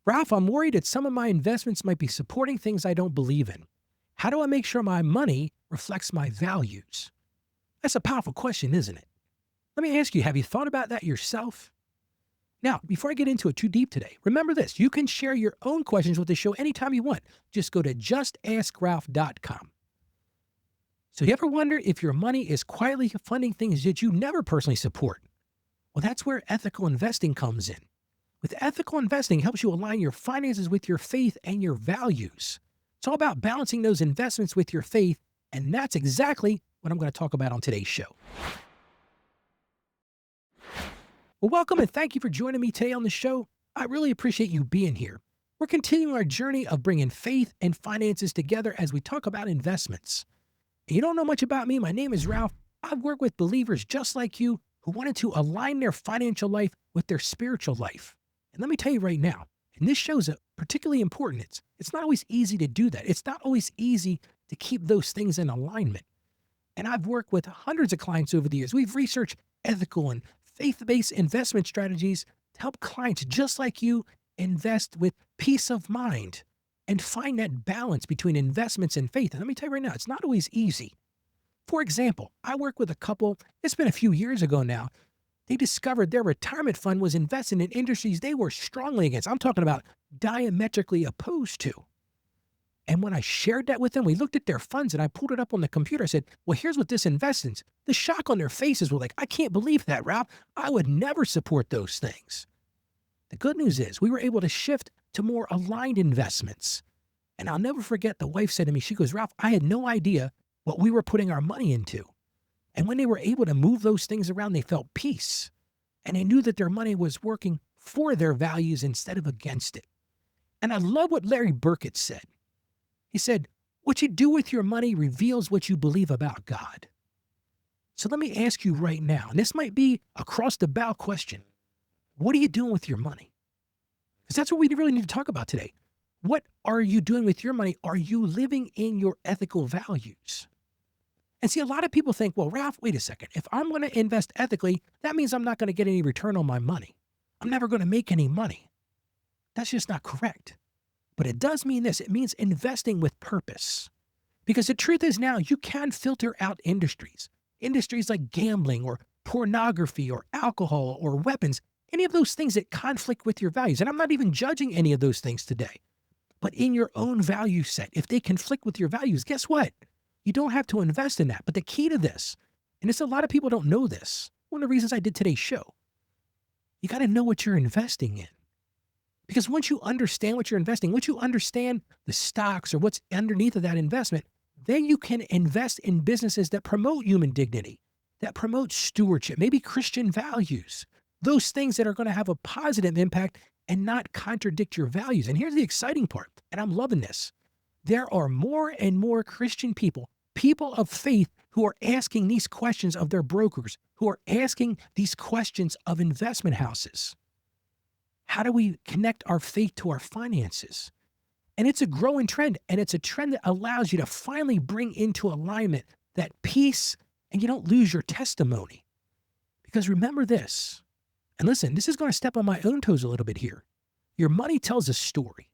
Ralph, I'm worried that some of my investments might be supporting things I don't believe in. How do I make sure my money reflects my values? That's a powerful question, isn't it? Let me ask you, have you thought about that yourself? Now, before I get into it too deep today, remember this. You can share your own questions with the show anytime you want. Just go to jutaskralph.com. So you ever wonder if your money is quietly funding things that you never personally support? Well, that's where ethical investing comes in. With ethical investing, it helps you align your finances with your faith and your values. It's all about balancing those investments with your faith, and that's exactly what I'm going to talk about on today's show. Well, welcome and thank you for joining me today on the show. I really appreciate you being here. We're continuing our journey of bringing faith and finances together as we talk about investments. And you don't know much about me. My name is Ralph. I've worked with believers just like you who wanted to align their financial life with their spiritual life. And let me tell you right now, and this shows it particularly important, it's not always easy to do that. It's not always easy to keep those things in alignment. And I've worked with hundreds of clients over the years. We've researched ethical and faith-based investment strategies to help clients just like you invest with peace of mind and find that balance between investments and faith. And let me tell you right now, it's not always easy. For example, I work with a couple, it's been a few years ago now. They discovered their retirement fund was investing in industries they were strongly against. I'm talking about diametrically opposed to. And when I shared that with them, we looked at their funds and I pulled it up on the computer. I said, well, here's what this invests in. The shock on their faces was like, I can't believe that, Ralph. I would never support those things. The good news is we were able to shift to more aligned investments. And I'll never forget, the wife said to me, she goes, Ralph, I had no idea what we were putting our money into. And when they were able to move those things around, they felt peace. And they knew that their money was working for their values instead of against it. And I love what Larry Burkett said. He said, what you do with your money reveals what you believe about God. So let me ask you right now, and this might be a cross-the-bow question. What are you doing with your money? Because that's what we really need to talk about today. What are you doing with your money? Are you living in your ethical values? And see, a lot of people think, well, Ralph, wait a second. If I'm going to invest ethically, that means I'm not going to get any return on my money. I'm never going to make any money. That's just not correct. But it does mean this. It means investing with purpose. Because the truth is now you can filter out industries. Industries like gambling or pornography or alcohol or weapons, any of those things that conflict with your values. And I'm not even judging any of those things today. But in your own value set, if they conflict with your values, guess what? You don't have to invest in that. But the key to this, and it's a lot of people don't know this, one of the reasons I did today's show, you got to know what you're investing in. Because once you understand what you're investing, once you understand the stocks or what's underneath of that investment, then you can invest in businesses that promote human dignity, that promote stewardship, maybe Christian values, those things that are going to have a positive impact and not contradict your values. And here's the exciting part, and I'm loving this. There are more and more Christian people, people of faith, who are asking these questions of their brokers, who are asking these questions of investment houses. How do we connect our faith to our finances? And it's a growing trend, and it's a trend that allows you to finally bring into alignment that peace, and you don't lose your testimony. Because remember this, and listen, this is going to step on my own toes a little bit here. Your money tells a story.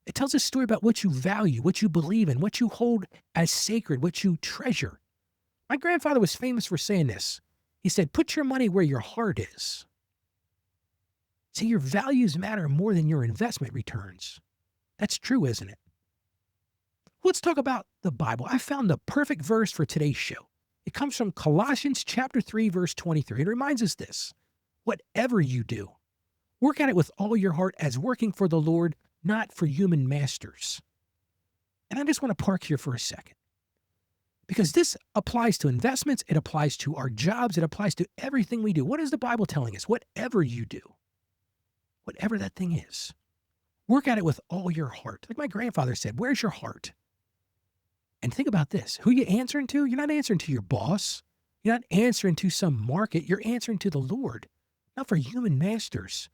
It tells a story about what you value, what you believe in, what you hold as sacred, what you treasure. My grandfather was famous for saying this. He said, put your money where your heart is. See, your values matter more than your investment returns. That's true, isn't it? Let's talk about the Bible. I found the perfect verse for today's show. It comes from Colossians chapter 3, verse 23. It reminds us this. Whatever you do, work at it with all your heart as working for the Lord, not for human masters. And I just want to park here for a second. Because this applies to investments, it applies to our jobs, it applies to everything we do. What is the Bible telling us? Whatever you do, whatever that thing is, work at it with all your heart. Like my grandfather said, where's your heart? And think about this. Who you answering to? You're not answering to your boss. You're not answering to some market. You're answering to the Lord, not for human masters.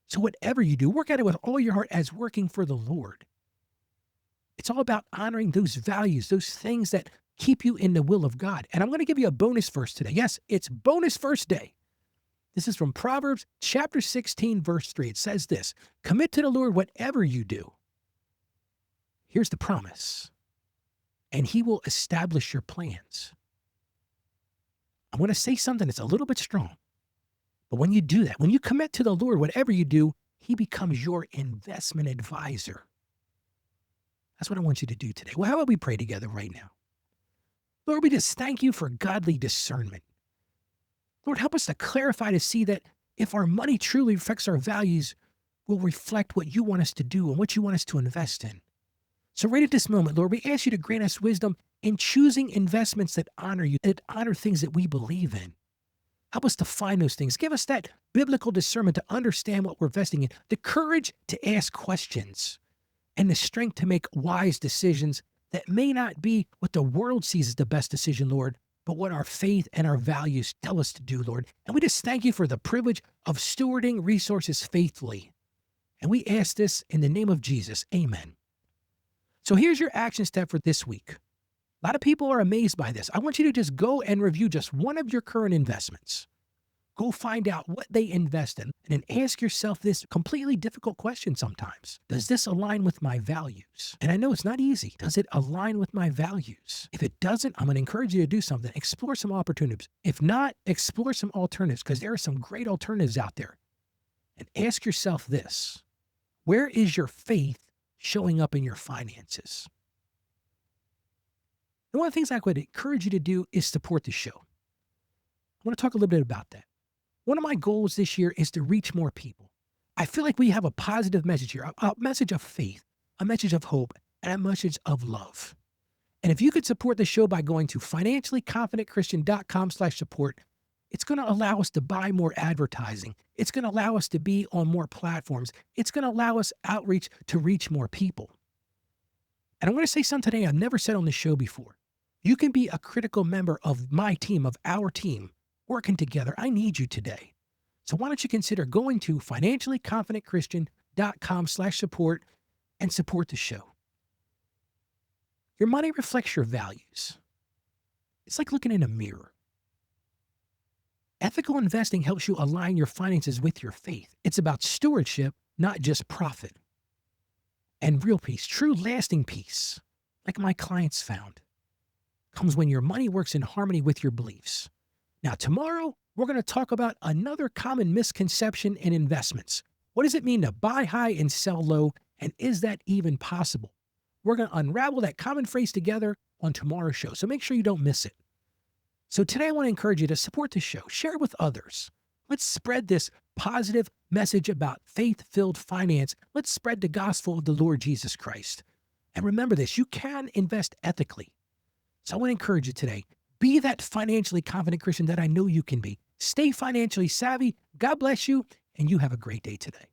So whatever you do, work at it with all your heart as working for the Lord. It's all about honoring those values, those things that keep you in the will of God. And I'm going to give you a bonus verse today. Yes, it's bonus verse day. This is from Proverbs chapter 16, verse 3. It says this, commit to the Lord whatever you do. Here's the promise. And he will establish your plans. I want to say something that's a little bit strong. But when you do that, when you commit to the Lord, whatever you do, he becomes your investment advisor. That's what I want you to do today. Well, how about we pray together right now? Lord, we just thank you for godly discernment. Lord, help us to clarify to see that if our money truly reflects our values, we'll reflect what you want us to do and what you want us to invest in. So right at this moment, Lord, we ask you to grant us wisdom in choosing investments that honor you, that honor things that we believe in. Help us to find those things. Give us that biblical discernment to understand what we're investing in, the courage to ask questions, and the strength to make wise decisions that may not be what the world sees as the best decision, Lord, but what our faith and our values tell us to do, Lord. And we just thank you for the privilege of stewarding resources faithfully. And we ask this in the name of Jesus. Amen. So here's your action step for this week. A lot of people are amazed by this. I want you to just go and review just one of your current investments. Go find out what they invest in and then ask yourself this completely difficult question sometimes. Does this align with my values? And I know it's not easy. Does it align with my values? If it doesn't, I'm going to encourage you to do something. Explore some opportunities. If not, explore some alternatives because there are some great alternatives out there. And ask yourself this. Where is your faith showing up in your finances? And one of the things I would encourage you to do is support the show. I want to talk a little bit about that. One of my goals this year is to reach more people. I feel like we have a positive message here, a message of faith, a message of hope, and a message of love. And if you could support the show by going to financiallyconfidentchristian.com/support, it's going to allow us to buy more advertising. It's going to allow us to be on more platforms. It's going to allow us outreach to reach more people. And I'm going to say something today I've never said on the show before. You can be a critical member of my team, of our team, working together. I need you today. So why don't you consider going to financiallyconfidentchristian.com/support and support the show. Your money reflects your values. It's like looking in a mirror. Ethical investing helps you align your finances with your faith. It's about stewardship, not just profit. And real peace, true lasting peace, like my clients found, comes when your money works in harmony with your beliefs. Now, tomorrow, we're going to talk about another common misconception in investments. What does it mean to buy high and sell low? And is that even possible? We're going to unravel that common phrase together on tomorrow's show. So make sure you don't miss it. So today I want to encourage you to support the show. Share it with others. Let's spread this positive message about faith-filled finance. Let's spread the gospel of the Lord Jesus Christ. And remember this, you can invest ethically. So I want to encourage you today. Be that financially confident Christian that I know you can be. Stay financially savvy. God bless you, and you have a great day today.